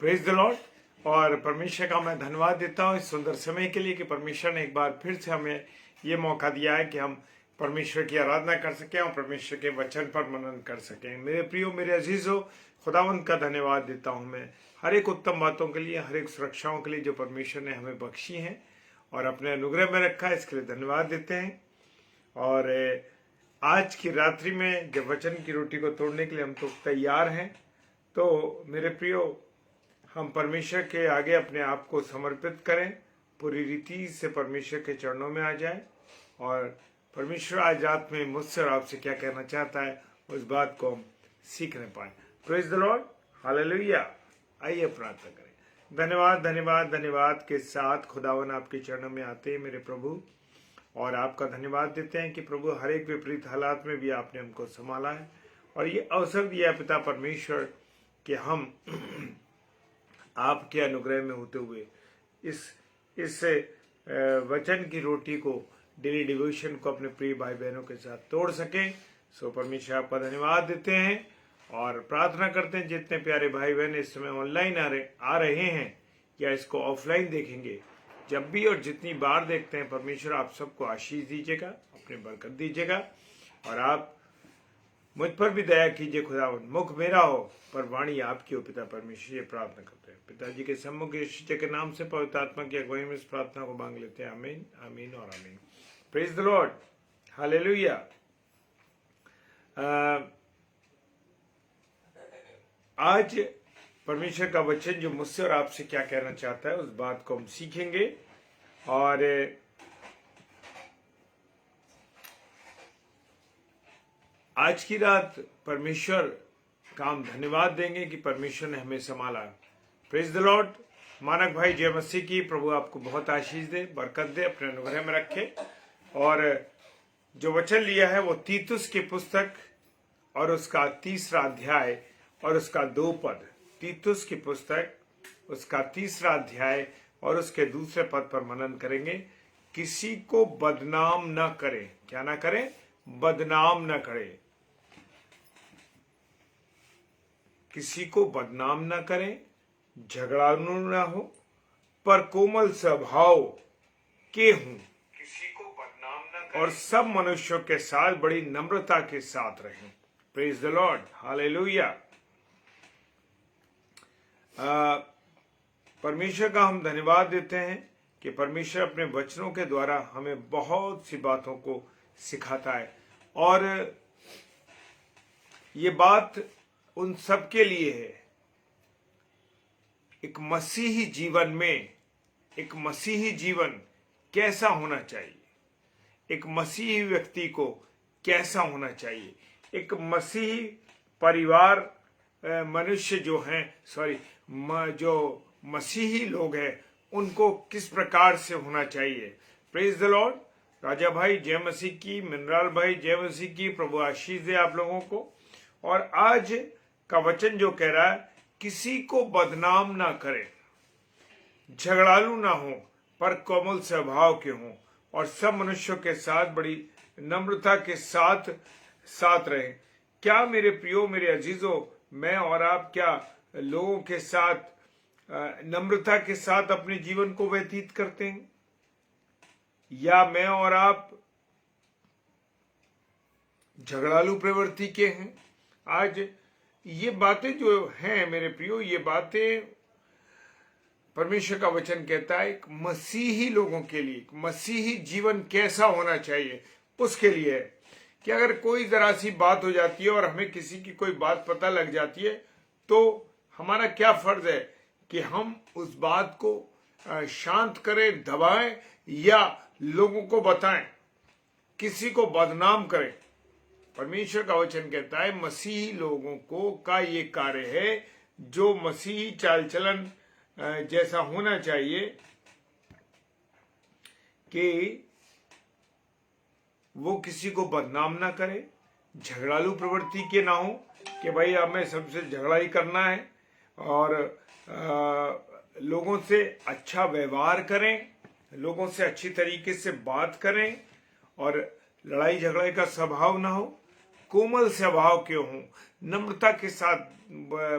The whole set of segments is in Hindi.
Praise the Lord. और परमेश्वर का मैं धन्यवाद देता हूँ इस सुंदर समय के लिए कि परमेश्वर ने एक बार फिर से हमें ये मौका दिया है कि हम परमेश्वर की आराधना कर सकें और परमेश्वर के वचन पर मनन कर सकें। मेरे प्रियो, मेरे अजीजों, खुदावंत का धन्यवाद देता हूँ मैं हर एक उत्तम बातों के लिए, हर एक सुरक्षाओं के लिए जो परमेश्वर ने हमें बख्शी हैं और अपने अनुग्रह में रखा है, इसके लिए धन्यवाद देते हैं। और आज की रात्रि में जब वचन की रोटी को तोड़ने के लिए हम तो तैयार हैं, तो मेरे प्रियो, हम परमेश्वर के आगे अपने आप को समर्पित करें, पूरी रीति से परमेश्वर के चरणों में आ जाए और परमेश्वर आज रात में मुझसे और आपसे क्या कहना चाहता है उस बात को हम सीखने पाए। Praise the Lord, hallelujah. आइए प्रार्थना करें। धन्यवाद धन्यवाद धन्यवाद के साथ खुदावन आपके चरणों में आते हैं मेरे प्रभु, और आपका धन्यवाद देते हैं कि प्रभु हर एक विपरीत हालात में भी आपने हमको संभाला है और ये अवसर दिया पिता परमेश्वर कि हम आपके अनुग्रह में होते हुए इस वचन की रोटी को, डेली डिवोशन को अपने प्रिय भाई बहनों के साथ तोड़ सकें। सो परमेश्वर आपका धन्यवाद देते हैं और प्रार्थना करते हैं जितने प्यारे भाई बहन इस समय ऑनलाइन आ रहे हैं या इसको ऑफलाइन देखेंगे, जब भी और जितनी बार देखते हैं, परमेश्वर आप सबको आशीष दीजिएगा, अपने बरकत दीजिएगा और आप मुझ पर भी दया कीजिए खुदावन। मुख मेरा हो पर वाणी आपकी हो पिता परमेश्वर, ये प्रार्थना करते हैं पिताजी के सम्मुख यीशु के नाम से, पवित्र आत्मा की अगुवाई में इस प्रार्थना को मांग लेते हैं। आमीन, आमीन और आमीन। Praise the Lord, hallelujah. आज परमेश्वर का वचन जो मुझसे और आपसे क्या कहना चाहता है उस बात को हम सीखेंगे। और आज की रात परमेश्वर का हम धन्यवाद देंगे कि परमेश्वर ने हमें संभाला। Praise the Lord. मानक भाई जय मसीह की, प्रभु आपको बहुत आशीष दे, बरकत दे, अपने अनुग्रह में रखे। और जो वचन लिया है वो तीतुस की पुस्तक और उसका 3रा अध्याय और उसका 2 पद। तीतुस की पुस्तक उसका 3रा अध्याय और उसके 2 पद पर मनन करेंगे। किसी को बदनाम न करें। क्या ना करें? बदनाम न करें। किसी को बदनाम न करें, झगड़ालू न हो, पर कोमल स्वभाव के हों। किसी को बदनाम न करें और सब मनुष्यों के साथ बड़ी नम्रता के साथ रहें। Praise the Lord, hallelujah. परमेश्वर का हम धन्यवाद देते हैं कि परमेश्वर अपने वचनों के द्वारा हमें बहुत सी बातों को सिखाता है और ये बात उन सब के लिए है। एक मसीही जीवन में, एक मसीही जीवन कैसा होना चाहिए, एक मसीही व्यक्ति को कैसा होना चाहिए, एक मसीही परिवार मनुष्य जो हैं, जो मसीही लोग हैं उनको किस प्रकार से होना चाहिए। Praise the Lord. राजा भाई जय मसीह की, मिनराल भाई जय मसीह की, प्रभु आशीष दे आप लोगों को। और आज का वचन जो कह रहा है, किसी को बदनाम ना करें, झगड़ालू ना हो, पर कोमल स्वभाव के हों और सब मनुष्यों के साथ बड़ी नम्रता के साथ रहें। क्या मेरे प्रियो, मेरे अजीजों, मैं और आप क्या लोगों के साथ नम्रता के साथ अपने जीवन को व्यतीत करते हैं, या मैं और आप झगड़ालू प्रवृत्ति के हैं? आज ये बातें जो हैं मेरे प्रियो, ये बातें परमेश्वर का वचन कहता है एक मसीही लोगों के लिए, मसीही जीवन कैसा होना चाहिए उसके लिए है कि अगर कोई जरा सी बात हो जाती है और हमें किसी की कोई बात पता लग जाती है, तो हमारा क्या फर्ज है कि हम उस बात को शांत करें, दबाएं या लोगों को बताएं, किसी को बदनाम करें। परमेश्वर का वचन कहता है मसीही लोगों को का ये कार्य है, जो मसीही चाल चलन जैसा होना चाहिए कि वो किसी को बदनाम ना करे, झगड़ालू प्रवृत्ति के ना हो कि भाई हमें सबसे झगड़ा ही करना है, और लोगों से अच्छा व्यवहार करें, लोगों से अच्छी तरीके से बात करें और लड़ाई झगड़े का स्वभाव ना हो, कोमल स्वभाव के हों, नम्रता के साथ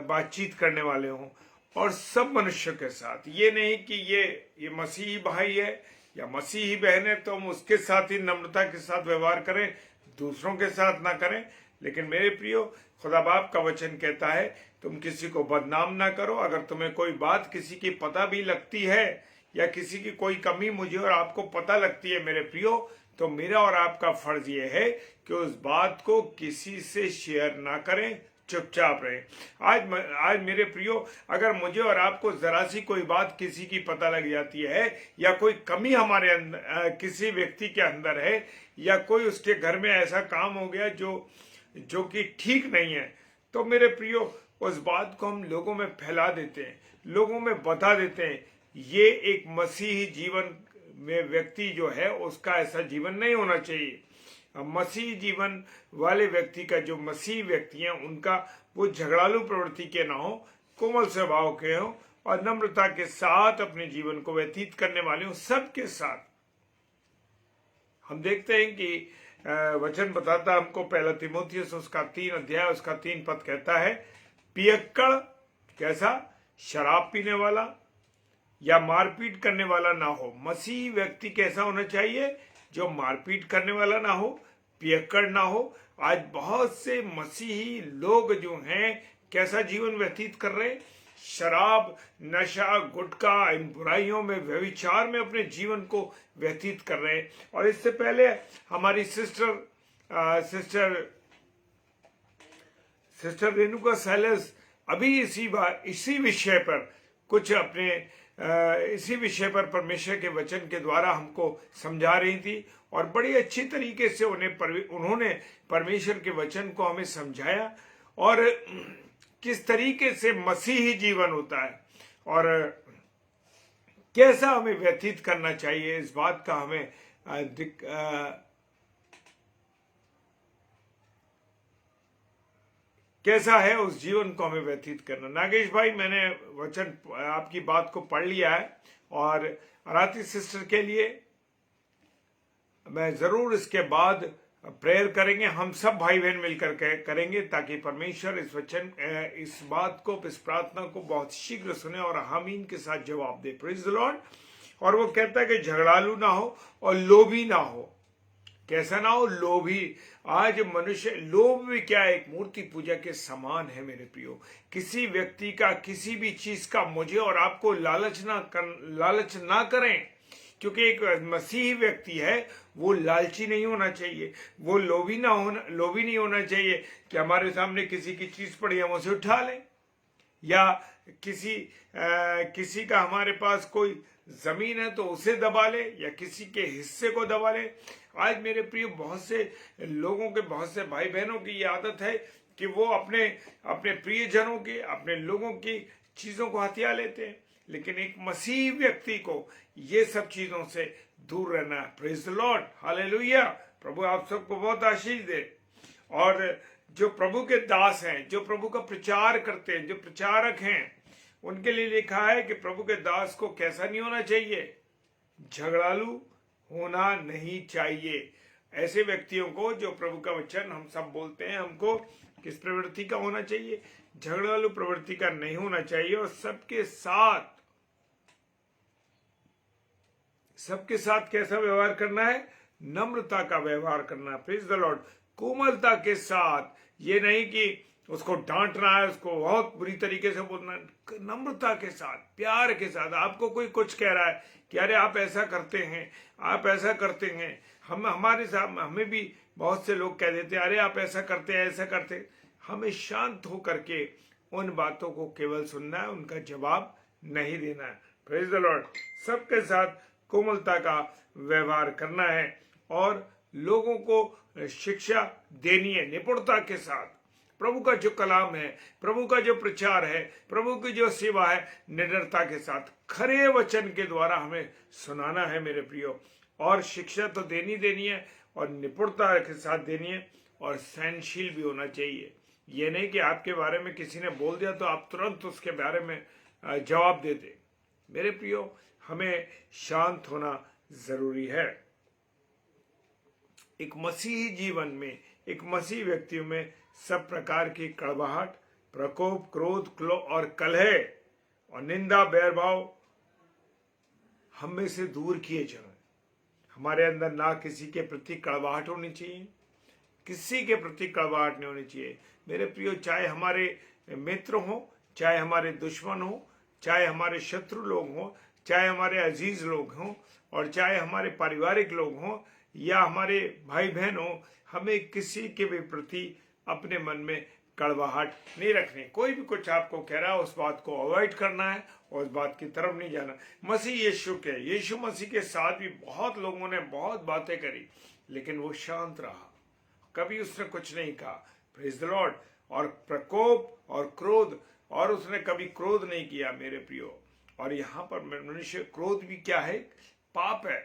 बातचीत करने वाले हों और सब मनुष्यों के साथ। ये नहीं कि ये मसीही भाई है या मसीही बहन है तो हम उसके साथ ही नम्रता के साथ व्यवहार करें, दूसरों के साथ ना करें। लेकिन मेरे प्रियो, खुदा बाप का वचन कहता है तुम किसी को बदनाम ना करो। अगर तुम्हें कोई बात किसी की पता भी लगती है या किसी की कोई कमी मुझे और आपको पता लगती है मेरे प्रियो, तो मेरा और आपका फर्ज ये है कि उस बात को किसी से शेयर ना करें, चुपचाप रहे। आज मेरे प्रियो, अगर मुझे और आपको जरा सी कोई बात किसी की पता लग जाती है या कोई कमी हमारे अंदर किसी व्यक्ति के अंदर है या कोई उसके घर में ऐसा काम हो गया जो कि ठीक नहीं है, तो मेरे प्रियो उस बात को हम लोगों में फैला देते हैं, लोगों में बता देते हैं। ये एक मसीही जीवन में व्यक्ति जो है उसका ऐसा जीवन नहीं होना चाहिए। मसीह जीवन वाले व्यक्ति का, जो मसीह व्यक्ति हैं उनका वो झगड़ालू प्रवृत्ति के ना हो, कोमल स्वभाव के हो और नम्रता के साथ अपने जीवन को व्यतीत करने वाले हो सबके साथ। हम देखते हैं कि वचन बताता हमको, पहला तीमुथियुस उसका 3 अध्याय उसका 3 पद कहता है, पियक्कड़ कैसा, शराब पीने वाला या मारपीट करने वाला ना हो। मसीह व्यक्ति कैसा होना चाहिए, जो मारपीट करने वाला ना हो, पियक्कड़ ना हो। आज बहुत से मसीही लोग जो हैं कैसा जीवन व्यतीत कर रहे हैं, शराब, नशा, गुटखा, इन बुराइयों में, व्यभिचार में अपने जीवन को व्यतीत कर रहे हैं। और इससे पहले हमारी सिस्टर रेणुका सैलस अभी इसी विषय पर कुछ इसी विषय पर परमेश्वर के वचन के द्वारा हमको समझा रही थी और बड़ी अच्छी तरीके से उन्होंने परमेश्वर के वचन को हमें समझाया और किस तरीके से मसीही जीवन होता है और कैसा हमें व्यतीत करना चाहिए, इस बात का हमें कैसा है उस जीवन को हमें व्यतीत करना। नागेश भाई, मैंने वचन आपकी बात को पढ़ लिया है और आराती सिस्टर के लिए मैं जरूर इसके बाद प्रेयर करेंगे, हम सब भाई बहन मिलकर करेंगे ताकि परमेश्वर इस बात को, इस प्रार्थना को बहुत शीघ्र सुने और आमीन के साथ जवाब दे। Praise the Lord. और वो कहता है कि झगड़ालू ना हो और लोभी ना हो। कैसा ना हो, लोभी। आज मनुष्य, लोभ भी क्या, एक मूर्ति पूजा के समान है मेरे प्रियो। किसी व्यक्ति का किसी भी चीज का मुझे और आपको लालच ना करें, क्योंकि एक मसीही व्यक्ति है वो लालची नहीं होना चाहिए, वो लोभी नहीं होना चाहिए कि हमारे सामने किसी की चीज पड़ी हम उसे उठा लें या किसी का हमारे पास कोई जमीन है तो उसे दबा ले या किसी के हिस्से को दबा ले। आज मेरे प्रिय, बहुत से लोगों के, बहुत से भाई बहनों की ये आदत है कि वो अपने प्रियजनों की, अपने लोगों की चीजों को हथिया लेते हैं, लेकिन एक मसीही व्यक्ति को ये सब चीजों से दूर रहना है। Praise the Lord, hallelujah. प्रभु आप सबको बहुत आशीष दे। और जो प्रभु के दास हैं, जो प्रभु का प्रचार करते हैं, जो प्रचारक हैं, उनके लिए लिखा है कि प्रभु के दास को कैसा नहीं होना चाहिए, झगड़ालू होना नहीं चाहिए। ऐसे व्यक्तियों को, जो प्रभु का वचन हम सब बोलते हैं, हमको किस प्रवृत्ति का होना चाहिए, झगड़ालू प्रवृत्ति का नहीं होना चाहिए। और सबके साथ कैसा व्यवहार करना है, नम्रता का व्यवहार करना है। Praise the Lord. कोमलता के साथ, ये नहीं कि उसको डांटना है, उसको बहुत बुरी तरीके से बोलना है, नम्रता के साथ, प्यार के साथ। आपको कोई कुछ कह रहा है कि अरे आप ऐसा करते हैं, आप ऐसा करते हैं, हमारे साथ हमें भी बहुत से लोग कह देते हैं अरे आप ऐसा करते हैं, ऐसा करते हैं। हमें शांत होकर के उन बातों को केवल सुनना है, उनका जवाब नहीं देना है। Praise the Lord. सबके साथ कोमलता का व्यवहार करना है और लोगों को शिक्षा देनी है निपुणता के साथ। प्रभु का जो कलाम है, प्रभु का जो प्रचार है, प्रभु की जो सेवा है, निडरता के साथ खरे वचन के द्वारा हमें सुनाना है मेरे प्रियो। और शिक्षा तो देनी है और निपुणता के साथ देनी है और सहनशील भी होना चाहिए। ये नहीं कि आपके बारे में किसी ने बोल दिया तो आप तुरंत उसके बारे में जवाब दे दे। मेरे प्रियो, हमें शांत होना जरूरी है। एक मसीही जीवन में, एक मसीही व्यक्तियों में सब प्रकार की कड़वाहट, प्रकोप, क्रोध और कलह और निंदा बैरभाव हम में से दूर किए जाए। हमारे अंदर ना किसी के प्रति कड़वाहट होनी चाहिए, किसी के प्रति कड़वाहट नहीं होनी चाहिए। मेरे प्रियो, चाहे हमारे मित्र हो, चाहे हमारे दुश्मन हो, चाहे हमारे शत्रु लोग हों, चाहे हमारे अजीज लोग हों, और चाहे हमारे पारिवारिक लोग हों या हमारे भाई बहन हों, हमें किसी के भी प्रति अपने मन में कड़वाहट नहीं रखनी। कोई भी कुछ आपको कह रहा है उस बात को अवॉइड करना है और उस बात की तरफ नहीं जाना। मसीह यीशु मसीह के साथ भी बहुत लोगों ने बहुत बातें करी, लेकिन वो शांत रहा, कभी उसने कुछ नहीं कहा। Praise the Lord. और प्रकोप और क्रोध, और उसने कभी क्रोध नहीं किया मेरे प्रियो। और यहाँ पर मनुष्य, क्रोध भी क्या है? पाप है।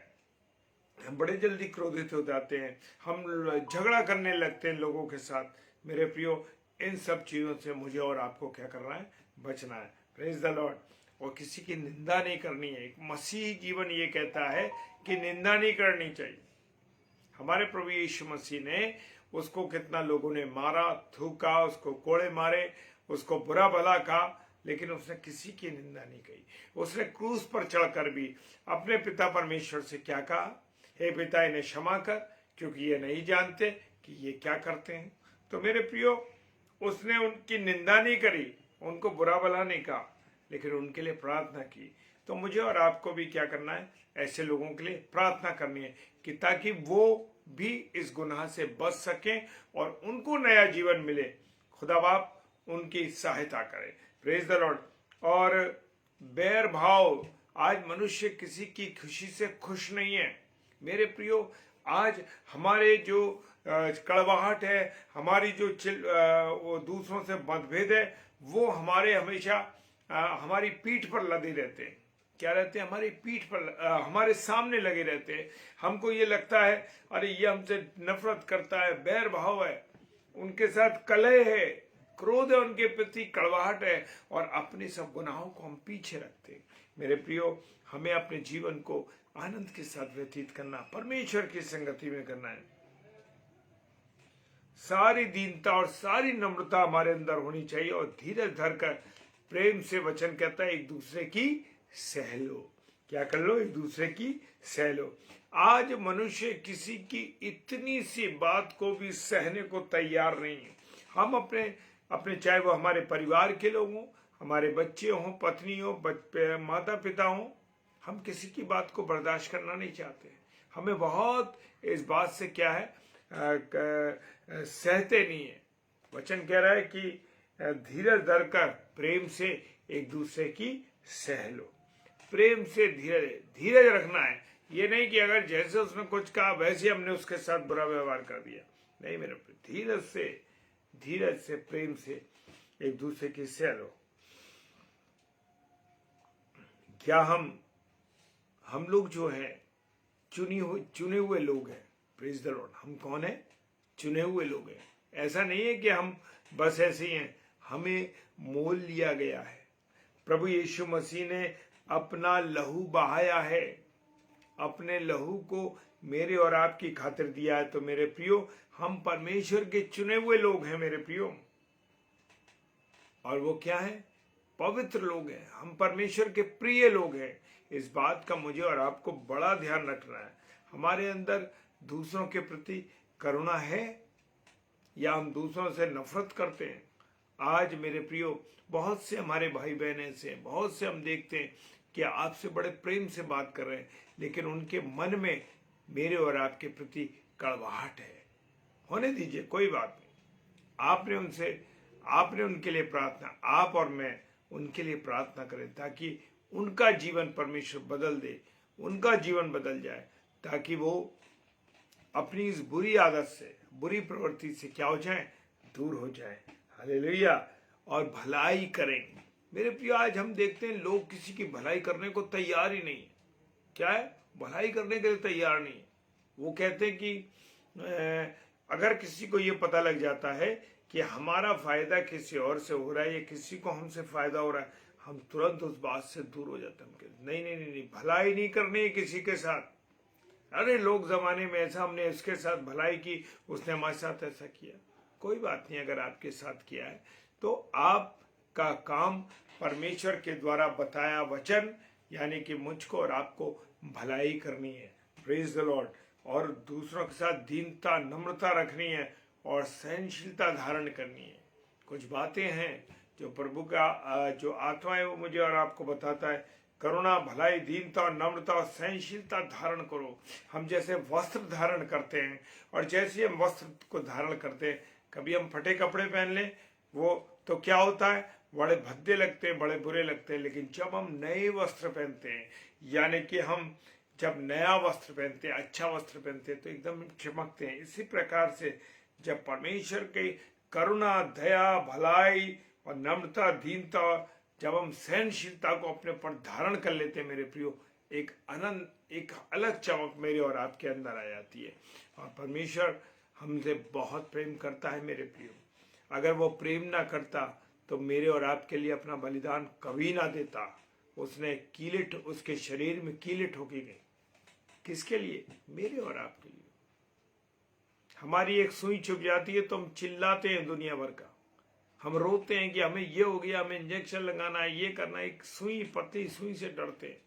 हम बड़े जल्दी क्रोधित हो जाते हैं, हम झगड़ा करने लगते हैं लोगों के साथ। मेरे प्रियो, इन सब चीजों से मुझे और आपको क्या करना है? बचना है। Praise the Lord. और किसी की निंदा नहीं करनी है। एक मसीही जीवन ये कहता है कि निंदा नहीं करनी चाहिए। हमारे प्रभु यीशु मसीह ने उसको कितना लोगों ने मारा, थूका, उसको कोड़े मारे, उसको बुरा भला कहा, लेकिन उसने किसी की निंदा नहीं की। उसने क्रूस पर चढ़कर भी अपने पिता परमेश्वर से क्या कहा? हे पिता, इन्हें क्षमा कर, क्योंकि ये नहीं जानते कि ये क्या करते हैं। तो मेरे प्रियो, उसने उनकी निंदा नहीं करी, उनको बुरा भला नहीं कहा, लेकिन उनके लिए प्रार्थना की। तो मुझे और आपको भी क्या करना है? ऐसे लोगों के लिए प्रार्थना करनी है कि ताकि वो भी इस गुनाह से बच सकें और उनको नया जीवन मिले। खुदा बाप उनकी सहायता करे। Praise the Lord. और बैर भाव, आज मनुष्य किसी की खुशी से खुश नहीं है। मेरे प्रियो, आज हमारे जो कड़वाहट है, हमारी जो वो दूसरों से मतभेद है, वो हमारे हमेशा हमारी पीठ पर लदे रहते हैं। क्या रहते हैं? हमारी पीठ पर, हमारे सामने लगे रहते हैं। हमको ये लगता है अरे ये हमसे नफरत करता है, बैर भाव है, उनके साथ कलह है, क्रोध है उनके प्रति, कड़वाहट है, और अपने सब गुनाहों को हम पीछे रखते हैं। मेरे प्रियो, हमें अपने जीवन को आनंद के साथ व्यतीत करना, परमेश्वर की संगति में करना है। सारी दीनता और सारी नम्रता हमारे अंदर होनी चाहिए, और धीरज धरकर प्रेम से वचन कहता है एक दूसरे की सह लो। क्या कर लो? एक दूसरे की सह लो। आज मनुष्य किसी की इतनी सी बात को भी सहने को तैयार नहीं है। हम अपने चाहे वो हमारे परिवार के लोग हों, हमारे बच्चे हों, पत्नी हो, माता पिता हों, हम किसी की बात को बर्दाश्त करना नहीं चाहते। हमें बहुत इस बात से क्या है, सहते नहीं है। वचन कह रहा है कि धीरज धरकर प्रेम से एक दूसरे की सह लो। प्रेम से धीरज रखना है। ये नहीं कि अगर जैसे उसने कुछ कहा वैसे हमने उसके साथ बुरा व्यवहार कर दिया। नहीं मेरे, धीरज से प्रेम से एक दूसरे की सह लो। क्या हम लोग जो है चुने हुए लोग हैं। Praise the Lord. हम कौन है? चुने हुए लोग हैं। ऐसा नहीं है कि हम बस ऐसे ही हैं, हमें मोल लिया गया है। प्रभु यीशु मसीह ने अपना लहू बहाया है, अपने लहू को मेरे और आपकी खातिर दिया है। तो मेरे प्रियो, हम परमेश्वर के चुने हुए लोग हैं मेरे प्रियो। और वो क्या है? पवित्र लोग हैं। हम परमेश्वर के प्रिय लोग हैं। इस बात का मुझे और आपको बड़ा ध्यान रखना है। हमारे अंदर दूसरों के प्रति करुणा है या हम दूसरों से नफरत करते हैं? आज मेरे प्रियो, बहुत से हमारे भाई बहन ऐसे हैं, बहुत से हम देखते हैं कि आपसे बड़े प्रेम से बात कर रहे हैं, लेकिन उनके मन में मेरे और आपके प्रति कड़वाहट है। होने दीजिए, कोई बात नहीं। आपने उनके लिए प्रार्थना, आप और मैं उनके लिए प्रार्थना करें ताकि उनका जीवन परमेश्वर बदल दे, उनका जीवन बदल जाए, ताकि वो अपनी इस बुरी आदत से, बुरी प्रवृत्ति से क्या हो जाए? दूर हो जाए। हालेलुया। और भलाई करें। मेरे प्रिय, आज हम देखते हैं लोग किसी की भलाई करने को तैयार ही नहीं है। क्या है? भलाई करने के लिए तैयार नहीं। वो कहते हैं कि अगर किसी को ये पता लग जाता है कि हमारा फायदा किसी और से हो रहा है या किसी को हमसे फायदा हो रहा है, हम तुरंत उस बात से दूर हो जाते हैं। नहीं नहीं नहीं नहीं, भलाई नहीं करनी है किसी के साथ। अरे लोग जमाने में ऐसा, हमने इसके साथ भलाई की, उसने हमारे साथ ऐसा किया। कोई बात नहीं, अगर आपके साथ किया है तो आप का काम परमेश्वर के द्वारा बताया वचन, यानी कि मुझको और आपको भलाई करनी है। Praise the Lord. और दूसरों के साथ दीनता, नम्रता रखनी है और सहनशीलता धारण करनी है। कुछ बातें हैं जो प्रभु का जो आत्मा है वो मुझे और आपको बताता है। करुणा, भलाई, दीनता और नम्रता और सहनशीलता धारण करो। हम जैसे वस्त्र धारण करते हैं, और जैसे हम वस्त्र को धारण करते हैं, कभी हम फटे कपड़े पहन लें वो तो क्या होता है, बड़े भद्दे लगते हैं, बड़े बुरे लगते हैं। लेकिन जब हम नए वस्त्र पहनते हैं, यानी कि हम जब नया वस्त्र पहनते हैं, अच्छा वस्त्र पहनते हैं, तो एकदम चमकते हैं। इसी प्रकार से जब परमेश्वर की करुणा, दया, भलाई और नम्रता, दीनता, जब हम सहनशीलता को अपने ऊपर धारण कर लेते हैं मेरे प्रियो, एक आनंद, एक अलग चमक मेरे और आपके अंदर आ जाती है। और परमेश्वर हमसे बहुत प्रेम करता है मेरे प्रियो। अगर वो प्रेम ना करता तो मेरे और आपके लिए अपना बलिदान कभी ना देता। उसने कीले, उसके शरीर में कीले ठोकी गई। किसके लिए? मेरे और आपके लिए। हमारी एक सुई चुभ जाती है तो हम चिल्लाते हैं दुनिया भर का, हम रोते हैं कि हमें ये हो गया, हमें इंजेक्शन लगाना है, ये करना है। एक सुई, पतली सुई से डरते हैं।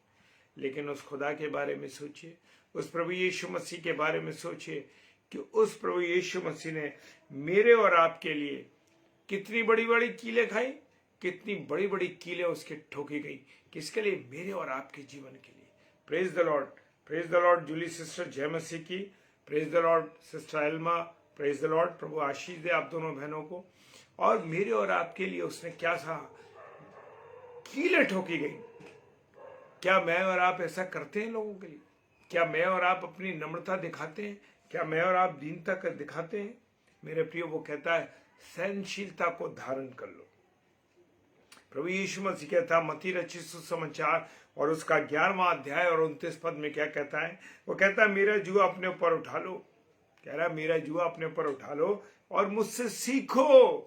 लेकिन उस खुदा के बारे में सोचिए, उस प्रभु यीशु मसीह के बारे में सोचिए कि उस प्रभु यीशु मसीह ने मेरे और आपके लिए कितनी बड़ी बड़ी कीलें खाई, कितनी बड़ी बड़ी कीलें उसके ठोकी गई। किसके लिए? मेरे और आपके जीवन के लिए। Praise the Lord, praise the Lord. Julie sister जय मसीह की। Praise the Lord sister Elma, praise the Lord. प्रभु आशीष दे आप दोनों बहनों को। और मेरे और आपके लिए उसने क्या सा कीलें ठोकी गई। क्या मैं और आप ऐसा करते हैं लोगों के लिए? क्या मैं और आप अपनी नम्रता दिखाते हैं? क्या मैं और आप दीनता कर दिखाते हैं? मेरे प्रियो, वो कहता है सहनशीलता को धारण कर लो। प्रभु यीशु मसीह कहता, मत्ती रचित सुसमाचार और उसका 11वां अध्याय और 29 पद में क्या कहता है? वो कहता है मेरा जुआ अपने ऊपर उठा लो। कह रहा है मेरा जुआ अपने ऊपर उठा लो और मुझसे सीखो।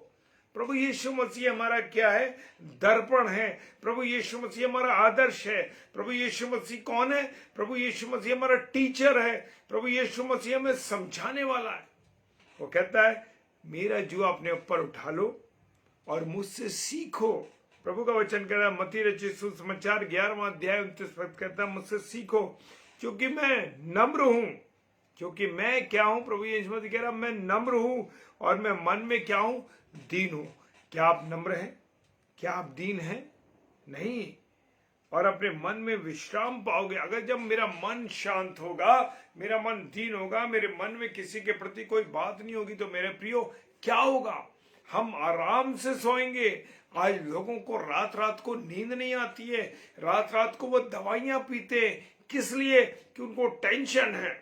प्रभु यीशु मसीह हमारा क्या है? दर्पण है। प्रभु यीशु मसीह हमारा आदर्श है। प्रभु यीशु मसीह कौन है? प्रभु यीशु मसीह हमारा टीचर है। प्रभु यीशु मसीह हमें समझाने वाला है। वो कहता है मेरा जुआ अपने ऊपर उठा लो और मुझसे सीखो। प्रभु का वचन कह रहा है, मत्ती रचित सुसमाचार 11वां अध्याय 29 पद कहता है, मुझसे सीखो क्योंकि मैं नम्र हूं। क्योंकि मैं क्या हूं? प्रभु यीशु मसीह कह रहा मैं नम्र हूं और मैं मन में क्या हूं? दीन हूं। क्या आप नम्र हैं? क्या आप दीन हैं? नहीं। और अपने मन में विश्राम पाओगे। अगर जब मेरा मन शांत होगा, मेरा मन दीन होगा, मेरे मन में किसी के प्रति कोई बात नहीं होगी, तो मेरे प्रियो क्या होगा? हम आराम से सोएंगे। आज लोगों को रात रात को नींद नहीं आती है, रात रात को वो दवाइयां पीते हैं। किस लिए? कि उनको टेंशन है।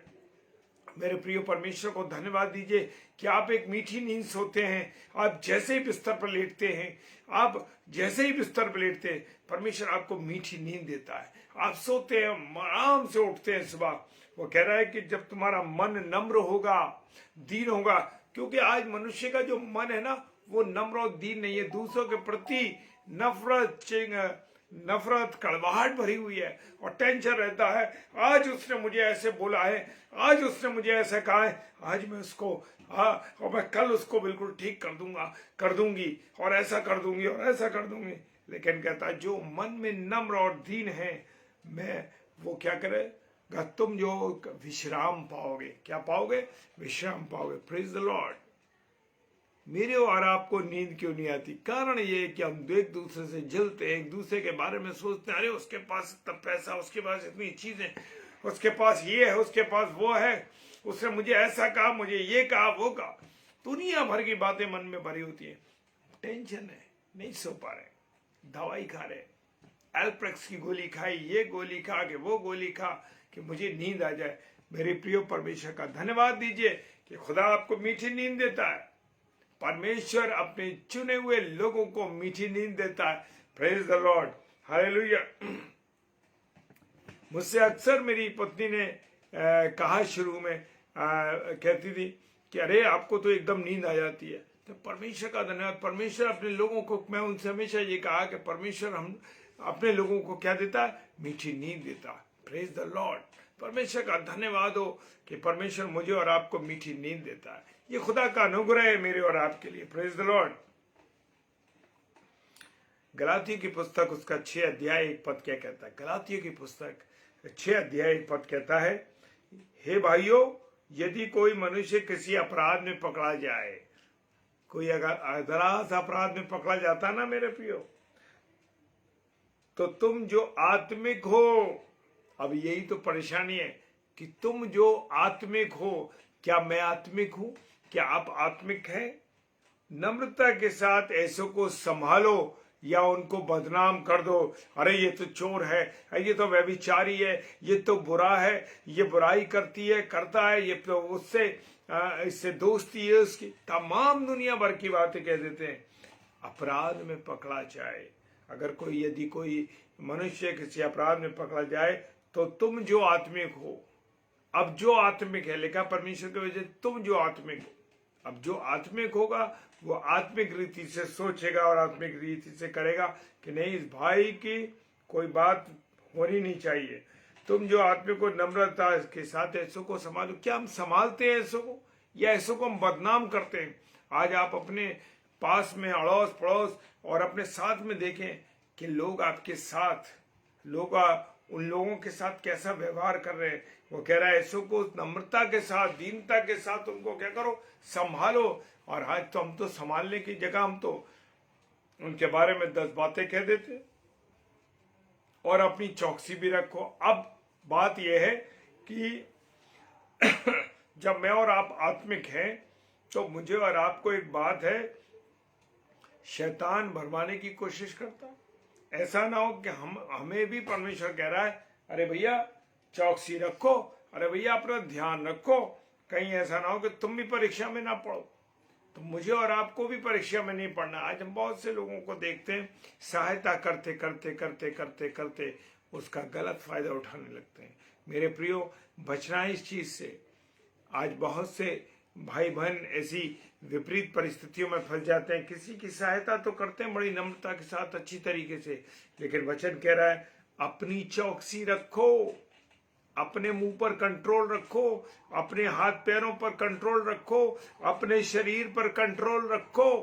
मेरे प्रियो, परमेश्वर को धन्यवाद दीजिए कि आप एक मीठी नींद सोते हैं। आप जैसे ही बिस्तर पर लेटते हैं, आप जैसे ही बिस्तर पर लेटते हैं, परमेश्वर आपको मीठी नींद देता है। आप सोते हैं, आराम से उठते हैं सुबह। वो कह रहा है कि जब तुम्हारा मन नम्र होगा, दीन होगा, क्योंकि आज मनुष्य का जो मन है ना, वो नम्र और दीन नहीं है। दूसरों के प्रति नफरत, कड़वाहट भरी हुई है और टेंशन रहता है। आज उसने मुझे ऐसे बोला है, आज उसने मुझे ऐसा कहा है, आज मैं उसको और मैं कल उसको बिल्कुल ठीक कर दूंगा, कर दूंगी, और ऐसा कर दूंगी और ऐसा कर दूंगी। लेकिन कहता है जो मन में नम्र और दीन है, मैं वो क्या करेगा? तुम जो विश्राम पाओगे। क्या पाओगे? विश्राम पाओगे। Praise the Lord. मेरे और आपको नींद क्यों नहीं आती? कारण ये है कि हम एक दूसरे से जलते हैं, एक दूसरे के बारे में सोचते हैं, अरे उसके पास इतना पैसा, उसके पास इतनी चीजें, उसके पास ये है, उसके पास वो है, उसने मुझे ऐसा कहा, मुझे ये कहा, वो कहा। दुनिया भर की बातें मन में भरी होती है। टेंशन है, नहीं सो पा रहे, दवाई खा रहे, एल्प्रेक्स की गोली खाई, ये गोली खा के वो गोली खा कि मुझे नींद आ जाए। मेरे प्रिय, परमेश्वर का धन्यवाद दीजिए कि खुदा आपको मीठी नींद देता है। परमेश्वर अपने चुने हुए लोगों को मीठी नींद देता है। Praise the Lord, hallelujah. मुझसे अक्सर मेरी पत्नी ने कहा, शुरू में कहती थी कि अरे आपको तो एकदम नींद आ जाती है। तो परमेश्वर का धन्यवाद। परमेश्वर अपने लोगों को, मैं उनसे हमेशा ये कहा कि परमेश्वर हम अपने लोगों को क्या देता है? मीठी नींद देता है। Praise the Lord. परमेश्वर का धन्यवाद हो कि परमेश्वर मुझे और आपको मीठी नींद देता है। ये खुदा का अनुग्रह है मेरे और आपके लिए। Praise the Lord. गलातियों की पुस्तक उसका 6 अध्याय 1 पद क्या कहता है? गलातियों की पुस्तक 6 अध्याय 1 पद कहता है, हे भाइयों, यदि कोई मनुष्य किसी अपराध में पकड़ा जाए, कोई अगर जरा सा अपराध में पकड़ा जाता ना मेरे प्रियो, तो तुम जो आत्मिक हो, अब यही तो परेशानी है कि तुम जो आत्मिक हो, क्या मैं आत्मिक हूं? क्या आप आत्मिक हैं? नम्रता के साथ ऐसों को संभालो या उनको बदनाम कर दो। अरे ये तो चोर है, ये तो व्यभिचारी है, ये तो बुरा है, ये बुराई करती है, करता है, ये तो उससे इससे दोस्ती है उसकी, तमाम दुनिया भर की बातें कह देते हैं। अपराध में पकड़ा जाए, अगर कोई यदि कोई मनुष्य किसी अपराध में पकड़ा जाए, तो तुम जो आत्मिक हो, अब जो आत्मिक है, लिखा परमेश्वर की वजह तुम जो आत्मिक हो, अब जो आत्मिक होगा वो आत्मिक रीति से सोचेगा और आत्मिक रीति से करेगा कि नहीं, इस भाई की कोई बात होनी नहीं चाहिए। तुम जो आत्मिक को नम्रता के साथ ऐसों को संभालो। क्या हम संभालते हैं ऐसों को, या ऐसों को हम बदनाम करते हैं? आज आप अपने पास में अड़ोस पड़ोस और अपने साथ में देखें कि लोग आपके साथ, लोग उन लोगों के साथ कैसा व्यवहार कर रहे हैं। वो कह रहा है ऐसों को नम्रता के साथ, दीनता के साथ उनको क्या करो, संभालो। और आज तो हम तो संभालने की जगह हम तो उनके बारे में 10 बातें कह देते और अपनी चौकसी भी रखो। अब बात यह है कि जब मैं और आप आत्मिक हैं, तो मुझे और आपको एक बात है, शैतान भरमाने की कोशिश करता। ऐसा ना हो कि हमें भी परमेश्वर कह रहा है, अरे भैया चौकसी रखो, अरे भैया अपना ध्यान रखो, कहीं ऐसा ना हो कि तुम भी परीक्षा में ना पढ़ो। तो मुझे और आपको भी परीक्षा में नहीं पढ़ना। आज हम बहुत से लोगों को देखते हैं, सहायता करते करते करते करते करते उसका गलत फायदा उठाने लगते हैं। मेरे प्रियो, बचना इस चीज से। आज बहुत से भाई बहन ऐसी विपरीत परिस्थितियों में फंस जाते हैं। किसी की सहायता तो करते हैं बड़ी नम्रता के साथ, अच्छी तरीके से, लेकिन वचन कह रहा है अपनी चौकसी रखो, अपने मुंह पर कंट्रोल रखो, अपने हाथ पैरों पर कंट्रोल रखो, अपने शरीर पर कंट्रोल रखो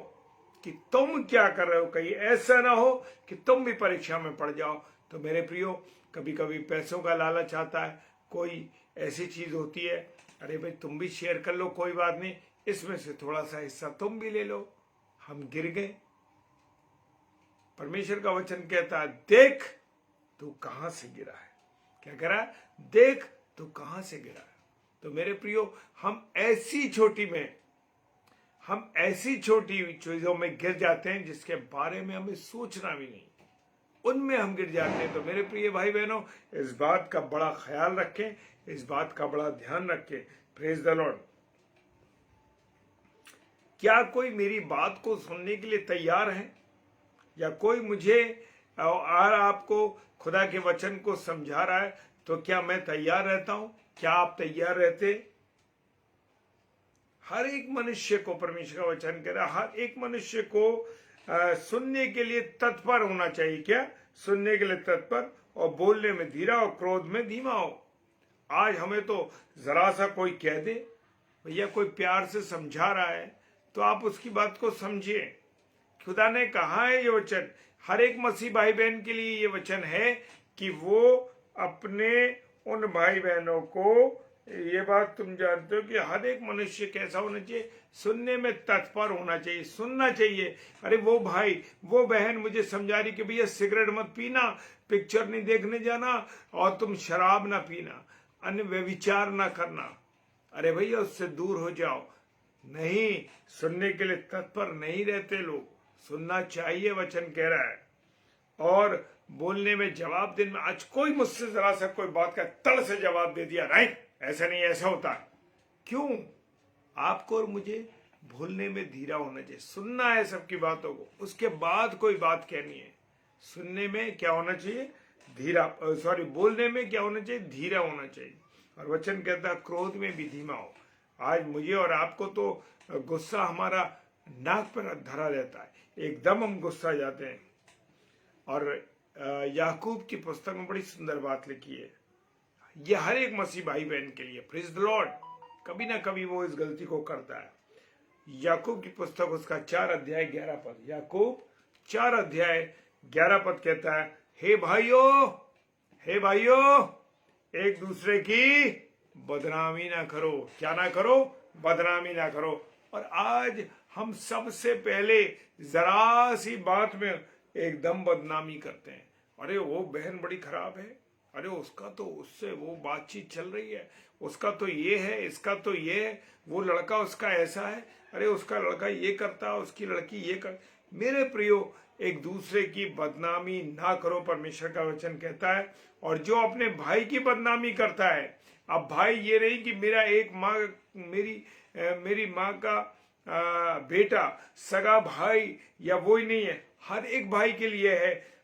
कि तुम क्या कर रहे हो। कहीं ऐसा ना हो कि तुम भी परीक्षा में पड़ जाओ। तो मेरे प्रियो, कभी कभी पैसों का लालच आता है, कोई ऐसी चीज होती है, अरे भाई तुम भी शेयर कर लो, कोई बात नहीं, इसमें से थोड़ा सा हिस्सा तुम भी ले लो। हम गिर गए। परमेश्वर का वचन कहता है, देख तू कहां से गिरा है। क्या कह रहा है? देख तू कहां से गिरा है। तो मेरे प्रियो, हम ऐसी छोटी चीजों में गिर जाते हैं जिसके बारे में हमें सोचना भी नहीं, उनमें हम गिर जाते हैं। तो मेरे प्रिय भाई बहनों, इस बात का बड़ा ख्याल रखें, इस बात का बड़ा ध्यान रखें। Praise the Lord. क्या कोई मेरी बात को सुनने के लिए तैयार है? या कोई मुझे और आपको खुदा के वचन को समझा रहा है, तो क्या मैं तैयार रहता हूं? क्या आप तैयार रहते? हर एक मनुष्य को परमेश्वर का वचन कह रहा है, हर एक मनुष्य को सुनने के लिए तत्पर होना चाहिए। क्या? सुनने के लिए तत्पर, और बोलने में धीरा और क्रोध में धीमा हो। आज हमें तो जरा सा कोई कह दे, भैया कोई प्यार से समझा रहा है, तो आप उसकी बात को समझिए। खुदा ने कहा है ये वचन, हर एक मसीह भाई बहन के लिए ये वचन है कि वो अपने उन भाई बहनों को, ये बात तुम जानते हो कि हर एक मनुष्य कैसा होना चाहिए, सुनने में तत्पर होना चाहिए, सुनना चाहिए। अरे वो भाई वो बहन मुझे समझा रही कि भैया सिगरेट मत पीना, पिक्चर नहीं देखने जाना, और तुम शराब ना पीना, अन्य व्यभिचार ना करना। अरे भैया उससे दूर हो जाओ। नहीं, सुनने के लिए तत्पर नहीं रहते लोग। सुनना चाहिए, वचन कह रहा है। और बोलने में जवाब देने में, आज कोई मुझसे जरा सा कोई बात का तड़ से जवाब दे दिया, नहीं ऐसा नहीं, ऐसा होता है। क्यों? आपको और मुझे बोलने में धीरा होना चाहिए, सुनना है सबकी बातों को, उसके बाद कोई बात कहनी है। सुनने में क्या होना चाहिए? धीरा, बोलने में क्या होना चाहिए? धीरा होना चाहिए। और वचन कहता है क्रोध में भी धीमा हो। आज मुझे और आपको तो गुस्सा हमारा नाक पर धरा रहता है, एकदम हम गुस्सा जाते हैं। और याकूब की पुस्तक में बड़ी सुंदर बात लिखी है, ये हर एक मसीह भाई बहन के लिए। Praise the Lord. कभी ना कभी वो इस गलती को करता है। याकूब की पुस्तक उसका 4 अध्याय 11 पद, याकूब 4 अध्याय 11 पद कहता है, हे भाइयों, हे भाइयों, एक दूसरे की बदनामी ना करो। क्या ना करो? बदनामी ना करो। और आज हम सबसे पहले जरा सी बात में एकदम बदनामी करते हैं। अरे वो बहन बड़ी खराब है, अरे उसका तो उससे वो बातचीत चल रही है, उसका तो ये है, इसका तो ये है, वो लड़का उसका ऐसा है, अरे उसका लड़का ये करता, उसकी लड़की ये कर। मेरे प्रियो, एक दूसरे की बदनामी ना करो, परमेश्वर का वचन कहता है। और जो अपने भाई की बदनामी करता है, अब भाई ये नहीं कि मेरा एक माँ, मेरी माँ का बेटा सगा भाई या वो ही नहीं है, हर एक भाई के लिए है।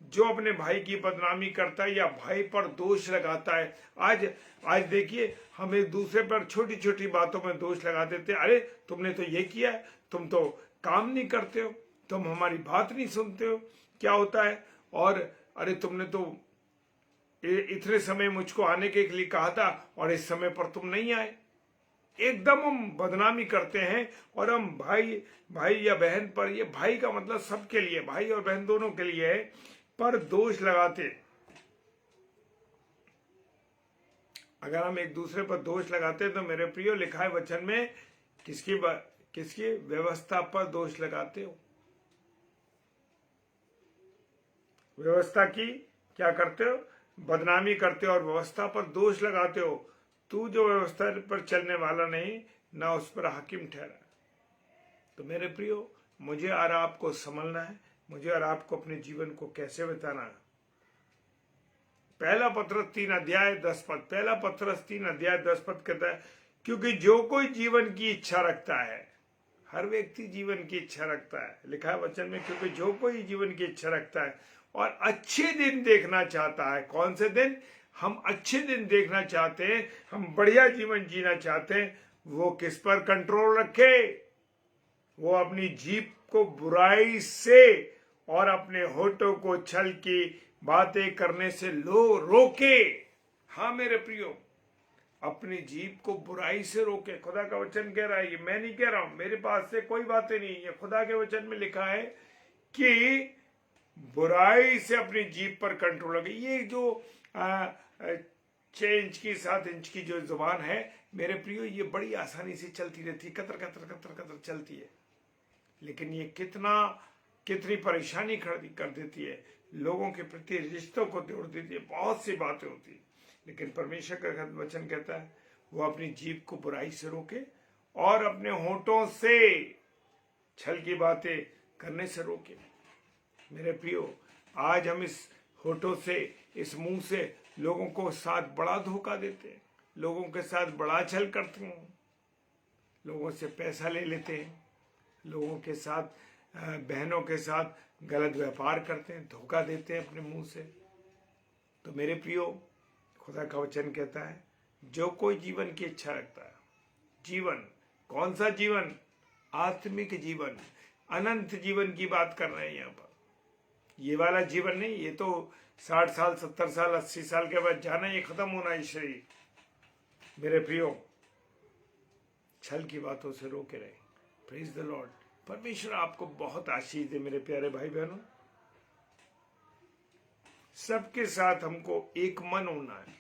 जो अपने भाई की बदनामी करता है या भाई पर दोष लगाता है, आज देखिए, हम एक दूसरे पर छोटी छोटी बातों में दोष लगा देते हैं। अरे तुमने तो ये किया है, तुम तो काम नहीं करते हो, तुम हमारी बात नहीं सुनते हो, क्या होता है। और अरे तुमने तो इतने समय मुझको आने के लिए कहा था और इस समय पर तुम नहीं आए। एकदम हम बदनामी करते हैं और हम भाई या बहन पर, ये भाई का मतलब सबके लिए, भाई और बहन दोनों के लिए है, पर दोष लगाते। अगर हम एक दूसरे पर दोष लगाते तो मेरे प्रियो, लिखा है वचन में, किसकी व्यवस्था पर दोष लगाते हो? व्यवस्था की क्या करते हो? बदनामी करते हो और व्यवस्था पर दोष लगाते हो। तू जो व्यवस्था पर चलने वाला नहीं, ना उस पर हाकिम ठहरा। तो मेरे प्रियो, मुझे और आपको संभलना है, मुझे और आपको अपने जीवन को कैसे बिताना है। पहला पत्रस 3 अध्याय 10 पद, पहला पत्रस 3 अध्याय 10 पद कहता है, क्योंकि जो कोई जीवन की इच्छा रखता है, हर व्यक्ति जीवन की इच्छा रखता है, लिखा है वचन में, क्योंकि जो कोई जीवन की इच्छा रखता है और अच्छे दिन देखना चाहता है। कौन से दिन? हम अच्छे दिन देखना चाहते हैं, हम बढ़िया जीवन जीना चाहते हैं। वो किस पर कंट्रोल रखे? वो अपनी जीभ को बुराई से और अपने होठों को छल की बातें करने से रोके। हाँ मेरे प्रियो, अपनी जीभ को बुराई से रोके। खुदा का वचन कह रहा है, ये मैं नहीं कह रहा हूं, मेरे पास से कोई बातें नहीं, ये खुदा के वचन में लिखा है कि बुराई से अपनी जीभ पर कंट्रोल रखे। ये जो 6 इंच की 7 इंच की जो जुबान है मेरे प्रियो, ये बड़ी आसानी से चलती रहती है, कतर कतर कतर कतर चलती है, लेकिन ये कितनी परेशानी कर देती है, लोगों के प्रति रिश्तों को तोड़ देती है, बहुत सी बातें होती है। लेकिन परमेश्वर का वचन कहता है, वो अपनी जीभ को बुराई से रोके और अपने होठों से छल की बातें करने से रोके। मेरे प्रियो, आज हम इस होठों से, इस मुंह से लोगों को साथ बड़ा धोखा देते हैं, लोगों के साथ बड़ा छल करते हैं, लोगों से पैसा ले लेते हैं, लोगों के साथ, बहनों के साथ गलत व्यापार करते हैं, धोखा देते हैं अपने मुंह से। तो मेरे प्रियो, खुदा का वचन कहता है, जो कोई जीवन की इच्छा रखता है, जीवन, कौन सा जीवन? आत्मिक जीवन, अनंत जीवन की बात कर रहे हैं यहाँ पर। ये वाला जीवन नहीं, ये तो 60 साल 70 साल 80 साल के बाद जाना, ये खत्म होना है शरीर। मेरे प्रियो, छल की बातों से रोके रहे। Praise the Lord. परमेश्वर आपको बहुत आशीष दे मेरे प्यारे भाई बहनों। सबके साथ हमको एक मन होना है,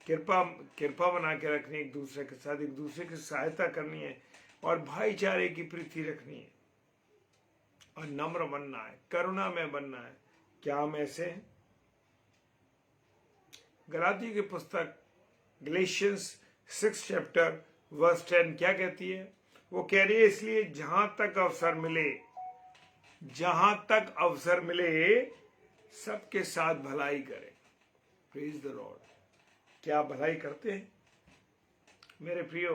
कृपा बना के रखनी, एक दूसरे के साथ एक दूसरे की सहायता करनी है और भाईचारे की प्रीति रखनी है और नम्र बनना है, करुणा में बनना है। क्या हम ऐसे हैं? गलाती की पुस्तक गलेशियंस 6 चैप्टर वर्स 10 क्या कहती है? वो कह रही है, इसलिए जहां तक अवसर मिले सबके साथ भलाई करें। Praise the Lord. क्या भलाई करते हैं? मेरे प्रियो,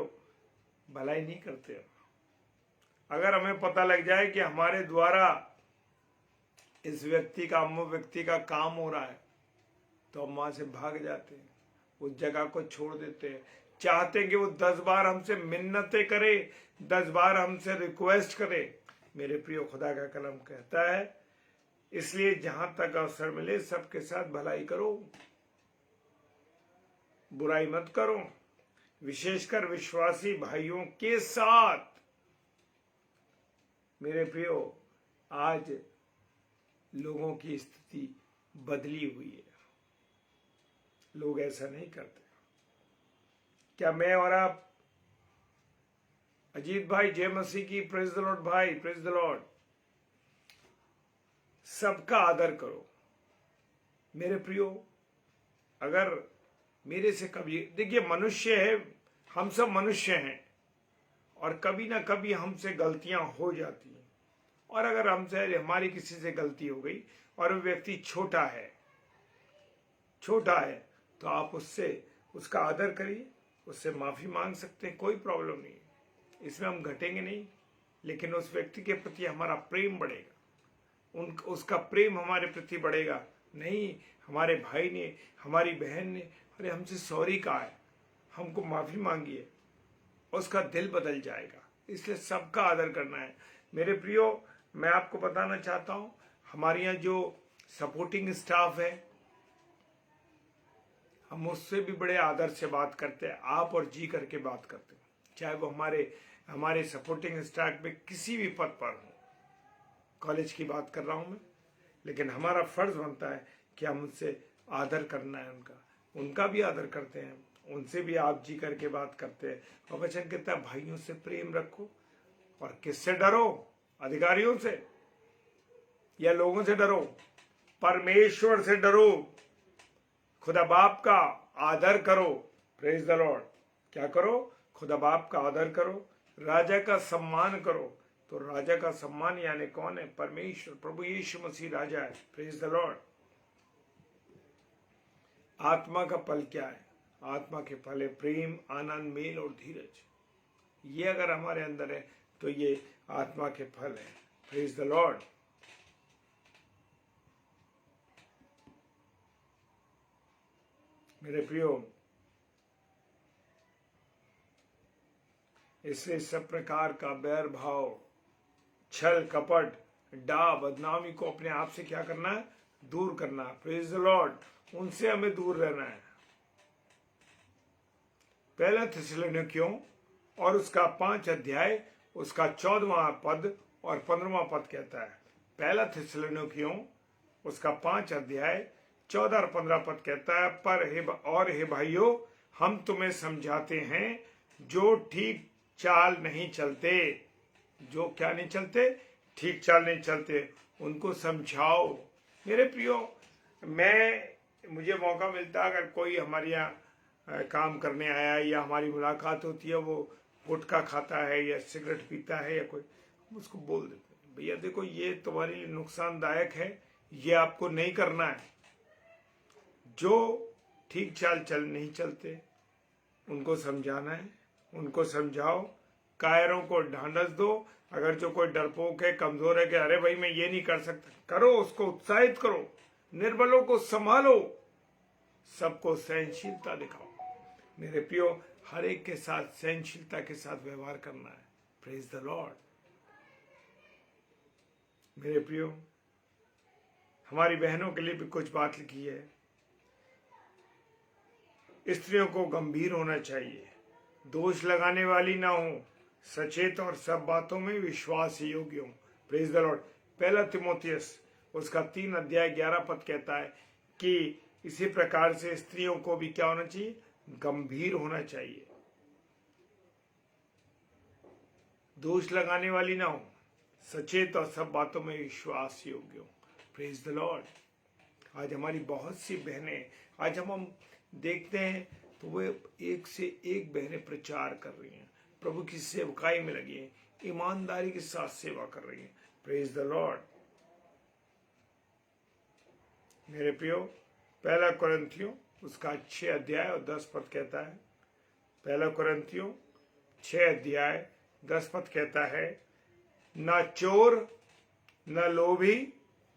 भलाई नहीं करते हो। अगर हमें पता लग जाए कि हमारे द्वारा इस व्यक्ति का काम हो रहा है, तो हम वहां से भाग जाते हैं, उस जगह को छोड़ देते हैं। चाहते हैं कि वो 10 बार हमसे मिन्नतें करे, 10 बार हमसे रिक्वेस्ट करे। मेरे प्रियो, खुदा का कलम कहता है, इसलिए जहां तक अवसर मिले सबके साथ भलाई करो, बुराई मत करो, विशेषकर विश्वासी भाइयों के साथ। मेरे प्रियो, आज लोगों की स्थिति बदली हुई है। लोग ऐसा नहीं करते। क्या मैं और आप, अजीत भाई जय मसीह की, प्रेज द लॉर्ड भाई, प्रेज द लॉर्ड। सबका आदर करो मेरे प्रियो। अगर मेरे से कभी, देखिए मनुष्य है, हम सब मनुष्य हैं और कभी ना कभी हमसे गलतियां हो जाती हैं। और अगर हमसे, हमारी किसी से गलती हो गई और वो व्यक्ति छोटा है तो आप उसका आदर करिए, उससे माफी मांग सकते हैं, कोई प्रॉब्लम नहीं है, इसमें हम घटेंगे नहीं। लेकिन उस व्यक्ति के प्रति हमारा प्रेम बढ़ेगा, उसका प्रेम हमारे प्रति बढ़ेगा। नहीं, हमारे भाई ने, हमारी बहन ने अरे हमसे सॉरी कहा है, हमको माफी मांगी है, उसका दिल बदल जाएगा। इसलिए सबका आदर करना है मेरे प्रियो। मैं आपको बताना चाहता हूं, हमारे यहाँ जो सपोर्टिंग स्टाफ है, हम उससे भी बड़े आदर से बात करते हैं, आप और जी करके बात करते हैं, चाहे वो हमारे सपोर्टिंग स्टाफ में किसी भी पद पर हो। कॉलेज की बात कर रहा हूं मैं, लेकिन हमारा फर्ज बनता है कि हम उनसे आदर करना है, उनका भी आदर करते हैं, उनसे भी आप जी करके बात करते हैं। और वचन कहता है भाइयों से प्रेम रखो। और किससे डरो? अधिकारियों से या लोगों से डरो? परमेश्वर से डरो। खुदा बाप का आदर करो। Praise the Lord. क्या करो? खुदा बाप का आदर करो, राजा का सम्मान करो। तो राजा का सम्मान यानी कौन है? परमेश्वर, प्रभु यीशु मसीह राजा है। Praise the Lord. आत्मा का फल क्या है? आत्मा के फल है प्रेम, आनंद, मेल और धीरज। ये अगर हमारे अंदर है तो ये आत्मा के फल है। Praise the Lord. मेरे प्रियो, इससे सब प्रकार का बैर भाव, छल कपट, डा बदनामी को अपने आप से क्या करना है? दूर करना। Praise the Lord. उनसे हमें दूर रहना है। पहला थिस्सलुनीकियों और उसका 5 अध्याय, उसका 14वां पद और 15वां पद कहता है। पहला थिस्सलुनीकियों उसका 5 अध्याय 14 और 15 पद कहता है, पर हे भाइयों, हम तुम्हें समझाते हैं जो ठीक चाल नहीं चलते। जो क्या नहीं चलते? ठीक चाल नहीं चलते, उनको समझाओ। मेरे प्रियो, मुझे मौका मिलता है, अगर कोई हमारे यहाँ काम करने आया है या हमारी मुलाकात होती है, वो गुटखा खाता है या सिगरेट पीता है या कोई, हम उसको बोल देते हैं, भैया देखो ये तुम्हारे लिए नुकसानदायक है, ये आपको नहीं करना है। जो ठीक चाल नहीं चलते उनको समझाना है, उनको समझाओ। कायरों को ढांढस दो। अगर जो कोई डरपोक है, कमजोर है कि अरे भाई मैं ये नहीं कर सकता, करो, उसको उत्साहित करो। निर्बलों को संभालो, सबको सहनशीलता दिखाओ। मेरे प्रियो, हर एक के साथ सहनशीलता के साथ व्यवहार करना है। Praise the Lord. मेरे प्रियो, हमारी बहनों के लिए भी कुछ बात लिखी है। स्त्रियों को गंभीर होना चाहिए, दोष लगाने वाली ना हो, सचेत और सब बातों में विश्वास योग्य हो। Praise the Lord. पहला तिमोथियस उसका 3 अध्याय 11 पद कहता है कि इसी प्रकार से स्त्रियों को भी क्या होना चाहिए? गंभीर होना चाहिए, दोष लगाने वाली ना हो, सचेत और सब बातों में विश्वास योग्य हो। Praise the Lord. आज हमारी बहुत सी बहनें, आज हम देखते हैं तो वो एक से एक बहनें प्रचार कर रही हैं, प्रभु की सेवकाई में लगी हैं, ईमानदारी के साथ सेवा कर रही हैं। Praise the Lord. मेरे प्रियो, पहला कुरिन्थियों उसका 6 अध्याय और 10 पद कहता है। पहला कुरिन्थियों 6 अध्याय 10 पद कहता है, ना चोर, न लोभी,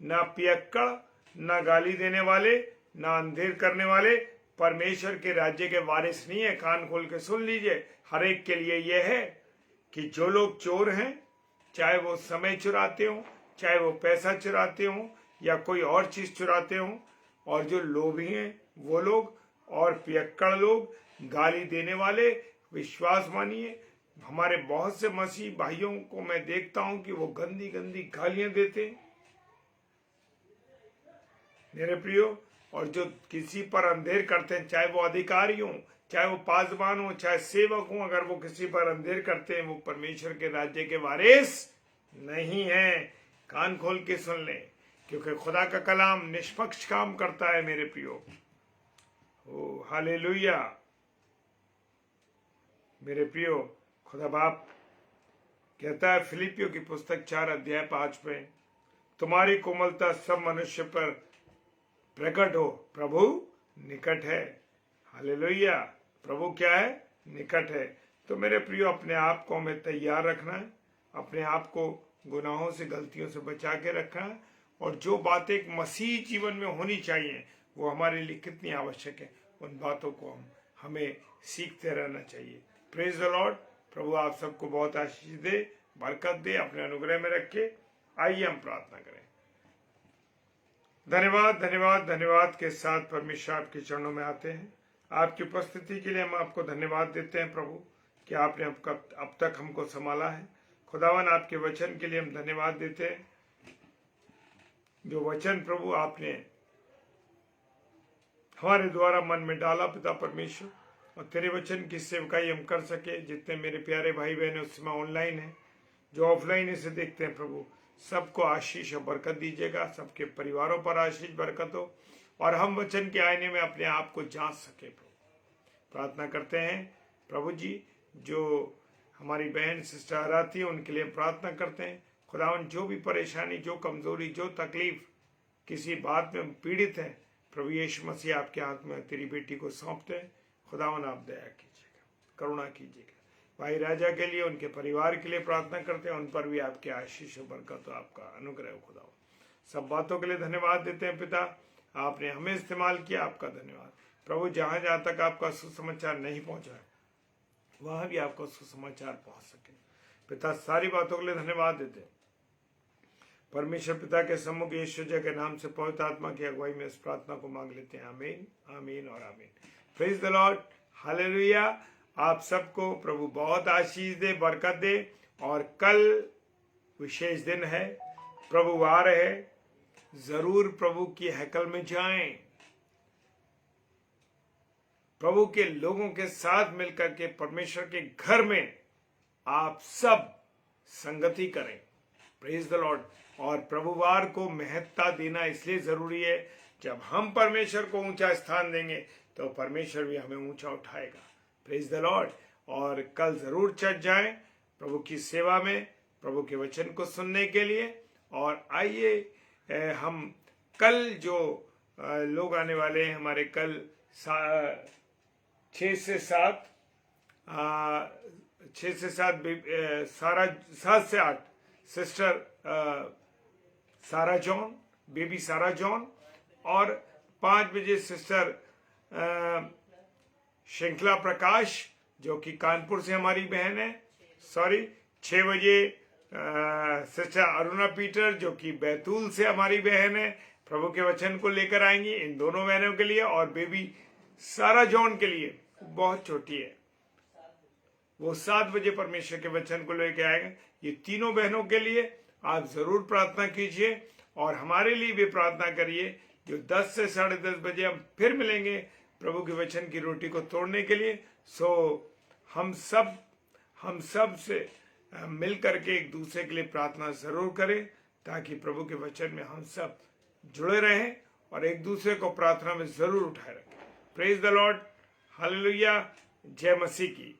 न पियक्कड़, न गाली देने वाले, न अंधेर करने वाले परमेश्वर के राज्य के वारिस नहीं है। कान खोल के सुन लीजिए। हर एक के लिए यह है कि जो लोग चोर हैं, चाहे वो समय चुराते हो, चाहे वो पैसा चुराते हो या कोई और चीज चुराते हो, और जो लोभी हैं वो लोग, और पियक्कड़ लोग, गाली देने वाले, विश्वास मानिए। हमारे बहुत से मसीह भाइयों को मैं देखता हूं कि वो गंदी गंदी गालियां देते हैं। मेरे प्रियो, और जो किसी पर अंधेर करते हैं, चाहे वो अधिकारी हो, चाहे वो पासवान हो, चाहे सेवक हो, अगर वो किसी पर अंधेर करते हैं, वो परमेश्वर के राज्य के वारिस नहीं है। कान खोल के सुन ले, क्योंकि खुदा का कलाम निष्पक्ष काम करता है मेरे प्रियो। ओ हालेलुया। मेरे प्रियो, खुदा बाप कहता है फिलिपियों की पुस्तक 4 अध्याय 5 में, तुम्हारी कोमलता सब मनुष्य पर प्रकट हो, प्रभु निकट है। हालेलुया। प्रभु क्या है? निकट है। तो मेरे प्रियो, अपने आप को हमें तैयार रखना है, अपने आप को गुनाहों से, गलतियों से बचा के रखना है, और जो बातें एक मसीह जीवन में होनी चाहिए वो हमारे लिए कितनी आवश्यक है, उन बातों को हमें सीखते रहना चाहिए। Praise the Lord. प्रभु आप सबको बहुत आशीष दे, बरकत दे, अपने अनुग्रह में रखे। आइए हम प्रार्थना करें। धन्यवाद धन्यवाद धन्यवाद के साथ परमेश्वर आपके चरणों में आते हैं। आपकी उपस्थिति के लिए हम आपको धन्यवाद देते हैं प्रभु, कि आपने अब तक हमको संभाला है। खुदावन, आपके वचन के लिए हम धन्यवाद देते हैं, जो वचन प्रभु आपने हमारे द्वारा मन में डाला पिता परमेश्वर, और तेरे वचन की सेवकाई हम कर सके। जितने मेरे प्यारे भाई बहन उस समय ऑनलाइन है, जो ऑफलाइन इसे देखते हैं प्रभु, सबको आशीष और बरकत दीजिएगा, सबके परिवारों पर आशीष बरकत हो, और हम वचन के आईने में अपने आप को जांच सके प्रभु। प्रार्थना करते हैं प्रभु जी, जो हमारी बहन सिस्टर आराती है, उनके लिए प्रार्थना करते हैं। खुदावन, जो भी परेशानी, जो कमजोरी, जो तकलीफ, किसी बात में पीड़ित है, प्रभु यीशु मसीह आपके हाथ में तेरी बेटी को सौंपते हैं। खुदावन, आप दया कीजिएगा, करुणा कीजिएगा। भाई राजा के लिए, उनके परिवार के लिए प्रार्थना करते हैं, उन पर भी आपके आशीष और बरकत हो, आपका अनुग्रह हो। खुदावन, सब बातों के लिए धन्यवाद देते हैं पिता, आपने हमें इस्तेमाल किया, आपका धन्यवाद प्रभु। जहां जहां तक आपका सुसमाचार नहीं पहुंचा है, वहां भी आपका सुसमाचार पहुंच सके पिता। सारी बातों के लिए धन्यवाद देते हैं परमेश्वर पिता के सम्मुख यीशु जी के नाम से पवित्र आत्मा की अगुवाई में इस प्रार्थना को मांग लेते हैं। आमीन, आमीन और आमीन। Praise the Lord, hallelujah. आप सबको प्रभु बहुत आशीष दे, बरकत दे। और कल विशेष दिन है, प्रभु आ रहे हैं, जरूर प्रभु की हैकल में जाएं, प्रभु के लोगों के साथ मिलकर के परमेश्वर के घर में आप सब संगति करें। Praise the Lord. और प्रभुवार को महत्ता देना इसलिए जरूरी है, जब हम परमेश्वर को ऊंचा स्थान देंगे तो परमेश्वर भी हमें ऊंचा उठाएगा। Praise the Lord. और कल जरूर चढ़ जाएं प्रभु की सेवा में, प्रभु के वचन को सुनने के लिए। और आइए हम कल जो लोग आने वाले हैं हमारे, कल 6 से 7 7 से 8 सिस्टर सारा जॉन, बेबी सारा जॉन, और 5 बजे सिस्टर श्रृंखला प्रकाश, जो कि कानपुर से हमारी बहन है। 6 बजे सिस्टर अरुणा पीटर, जो कि बैतूल से हमारी बहन है, प्रभु के वचन को लेकर आएंगी इन दोनों बहनों के लिए। और बेबी सारा जॉन के लिए, बहुत छोटी है, वो 7 बजे परमेश्वर के वचन को लेकर आएगा। ये तीनों बहनों के लिए आप जरूर प्रार्थना कीजिए, और हमारे लिए भी प्रार्थना करिए, जो 10 से 10:30 बजे हम फिर मिलेंगे प्रभु के वचन की रोटी को तोड़ने के लिए। सो हम सब से मिल करके एक दूसरे के लिए प्रार्थना जरूर करें, ताकि प्रभु के वचन में हम सब जुड़े रहें और एक दूसरे को प्रार्थना में जरूर उठाए रखें। प्रेज द लॉर्ड, हालेलुया, जय मसीह की।